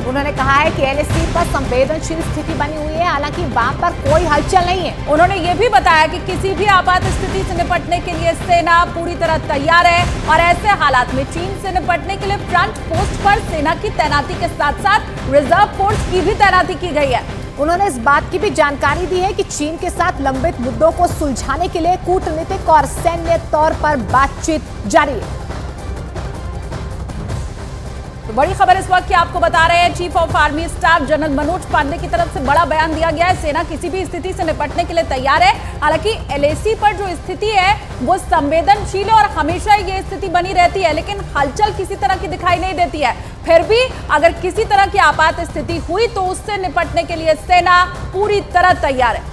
उन्होंने कहा है कि एलएसी पर संवेदनशील स्थिति बनी हुई है, हालांकि वहां पर कोई हलचल नहीं है। उन्होंने ये भी बताया कि किसी भी आपात स्थिति से निपटने के लिए सेना पूरी तरह तैयार है और ऐसे हालात में चीन से निपटने के लिए फ्रंट पोस्ट पर सेना की तैनाती के साथ साथ रिजर्व फोर्स की भी तैनाती की गई है। उन्होंने इस बात की भी जानकारी दी है कि चीन के साथ लंबित मुद्दों को सुलझाने के लिए कूटनीतिक और सैन्य तौर पर बातचीत जारी है। तो बड़ी खबर इस वक्त की आपको बता रहे हैं, chief of army staff general Manoj Pande की तरफ से बड़ा बयान दिया गया है। सेना किसी भी स्थिति से निपटने के लिए तैयार है। हालांकि एलएसी पर जो स्थिति है वो संवेदनशील है और हमेशा ये स्थिति बनी रहती है, लेकिन हलचल किसी तरह की दिखाई नहीं देती है। फिर भी अगर किसी तरह की आपात स्थिति हुई तो उससे निपटने के लिए सेना पूरी तरह तैयार है।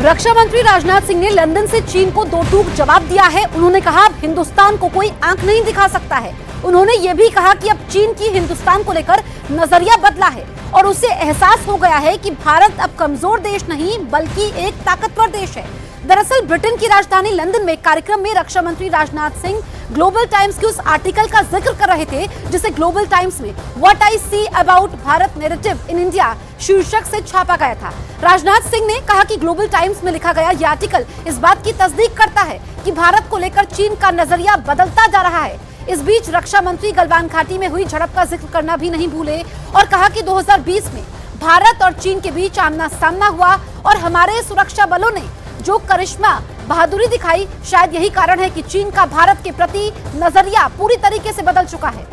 रक्षा मंत्री राजनाथ सिंह ने लंदन से चीन को दो टूक जवाब दिया है। उन्होंने कहा अब हिंदुस्तान को कोई आंख नहीं दिखा सकता है। उन्होंने ये भी कहा कि अब चीन की हिंदुस्तान को लेकर नजरिया बदला है और उसे एहसास हो गया है कि भारत अब कमजोर देश नहीं बल्कि एक ताकतवर देश है। दरअसल ब्रिटेन की राजधानी लंदन में कार्यक्रम में रक्षा मंत्री राजनाथ सिंह ग्लोबल टाइम्स के उस आर्टिकल का जिक्र कर रहे थे जिसे ग्लोबल टाइम्स में what I see about Bharat narrative in India शीर्षक से छापा गया था। राजनाथ सिंह ने कहा कि ग्लोबल टाइम्स में लिखा गया यह आर्टिकल इस बात की तस्दीक करता है कि भारत को लेकर चीन का नजरिया बदलता जा रहा है। इस बीच रक्षा मंत्री गलवान घाटी में हुई झड़प का जिक्र करना भी नहीं भूले और कहा कि 2020 में भारत और चीन के बीच आमना सामना हुआ और हमारे सुरक्षा बलों ने जो करिश्मा बहादुरी दिखाई, शायद यही कारण है कि चीन का भारत के प्रति नजरिया पूरी तरीके से बदल चुका है।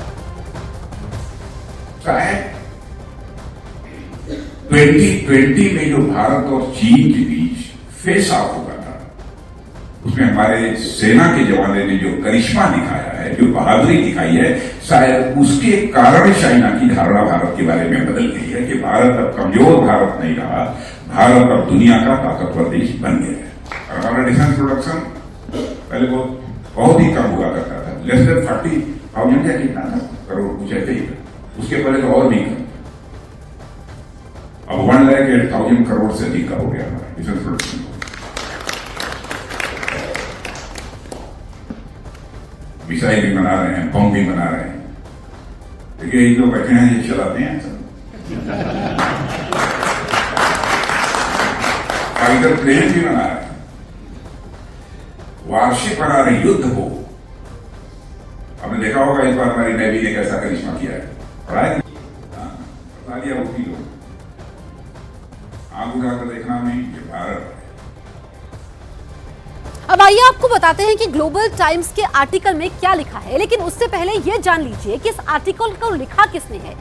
2020 में जो भारत और चीन के बीच फेस ऑफ हुआ था, उसमें हमारे सेना के जवानों ने जो करिश्मा दिखाया है, जो बहादुरी दिखाई है, शायद उसके कारण चाइना की धारणा भारत के बारे में बदल गई है कि भारत अब कमजोर भारत नहीं रहा, भारत अब दुनिया का ताकतवर देश बन गया है। और हमारा डिफेंस प्रोडक्शन पहले बहुत ही कम हुआ करता था, लेस देन 40,000 या कितना था करोड़, कुछ ऐसे ही था। उसके पहले तो और भी कम, अब 1,08,000 करोड़ से अधिक का हो गया हमारा डिफेंस प्रोडक्शन। मिसाइल भी बना रहे हैं, बम भी बना रहे हैं। देखिए ये लोग बैठे हैं, ये चलाते हैं सब। फाइटर प्लेन भी बना रहे हैं, वार्षिक बना रहे, युद्ध हो। आपने देखा होगा इस बार हमारी नेवी ने कैसा करिश्मा किया है, पढ़ा है, बता दिया वो लोग। आग उठाकर देखना नहीं, ये भारत है। अब आइए आपको बताते हैं कि ग्लोबल टाइम्स के आर्टिकल में क्या लिखा है, लेकिन उससे पहले यह जान लीजिए कि इस आर्टिकल को लिखा किसने है।